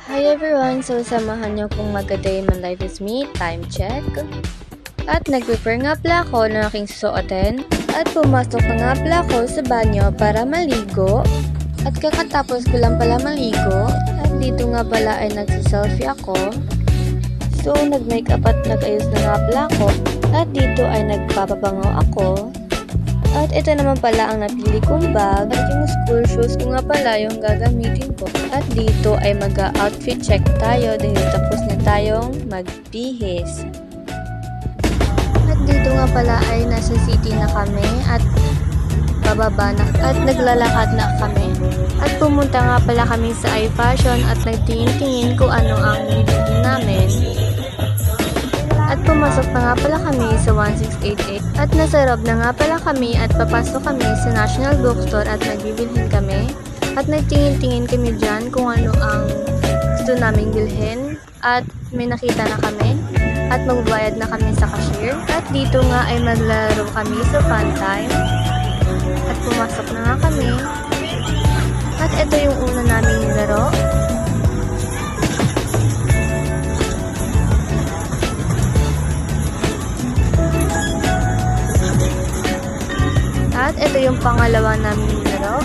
Hi everyone! So, samahan niyo kung mag-a-day my life is me, time check. At nag-prepare nga pala ako ng aking susuotin. At pumasok na nga pala ako sa banyo para maligo. At kakatapos ko lang pala maligo. At dito nga pala ay nagsiselfie ako. So, nag-makeup at nag-ayos na nga pala ako. At dito ay nagpapabango ako. At ito naman pala ang napili kong bag. At yung school shoes ko nga pala yung gagamitin ko. At dito ay mag-outfit check tayo dahil tapos na tayong magbihis. At dito nga pala ay nasa city na kami at bababa na at naglalakad na kami. At pumunta nga pala kami sa iFashion at nagtingin-tingin kung ano ang bibili namin. At pumasok na nga pala kami sa 1688 at nasa loob na nga pala kami at papasok kami sa National Bookstore at nagbibilhin kami. At nagtingin-tingin kami dyan kung ano ang gusto naming bilhin at may nakita na kami at magbabayad na kami sa cashier. At dito nga ay maglaro kami sa fun time at pumasok na nga kami. At ito yung una naming laro. At ito yung pangalawa naming laro.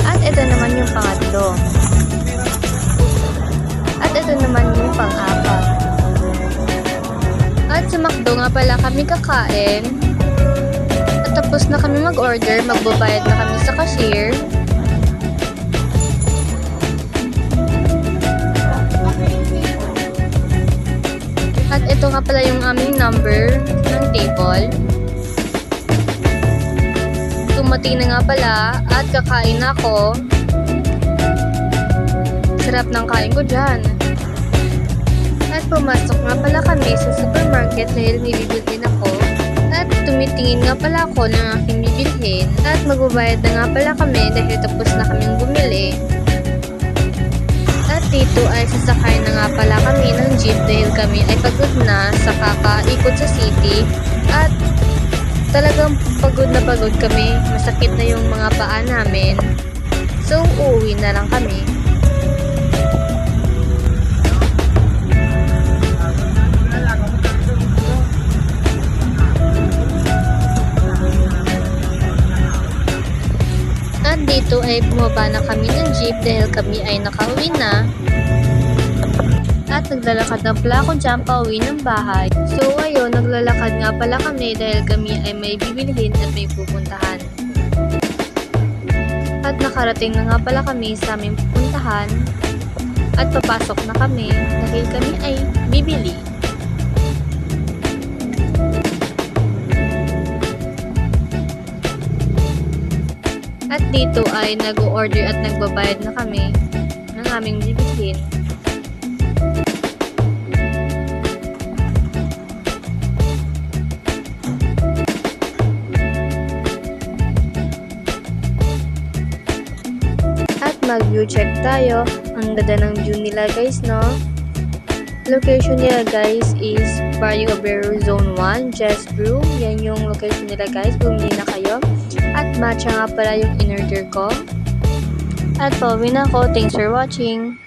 At ito naman yung pangatlo. At ito naman yung pang-apat. At sa McDo nga pala kami kakain. At tapos na kami mag-order, magbabayad na kami sa cashier. At ito nga pala yung aming number ng table. Dumating na nga pala at kakain na ako. Sarap ng kain ko dyan. At pumasok nga pala kami sa supermarket dahil may bibilhin ako. At tumitingin nga pala ako ng aking bibilhin. At magbabayad na nga pala kami dahil tapos na kaming bumili. At dito ay sasakay na nga pala kami ng jeep dahil kami ay pagod na sa kakaikot sa city. At talagang pagod na pagod kami. Masakit na yung mga paa namin. So, uuwi na lang kami. At dito ay bumaba na kami ng jeep dahil kami ay nakauwi na. At naglalakad na pala ako dyan pauwi ng bahay. So ayun, naglalakad nga pala kami dahil kami ay may bibilhin at may pupuntahan. At nakarating na nga pala kami sa aming pupuntahan. At papasok na kami dahil kami ay bibili. At dito ay nag-order at nagbabayad na kami ng aming bibilhin. At mag-view check tayo. Ang ganda ng view nila guys, no? Location nila guys is Barrio Obrero Zone 1, Just Brew. Yan yung location nila guys. Bumili na kayo. At matcha nga pala yung in-order ko. At pauwi na ako. Thanks for watching.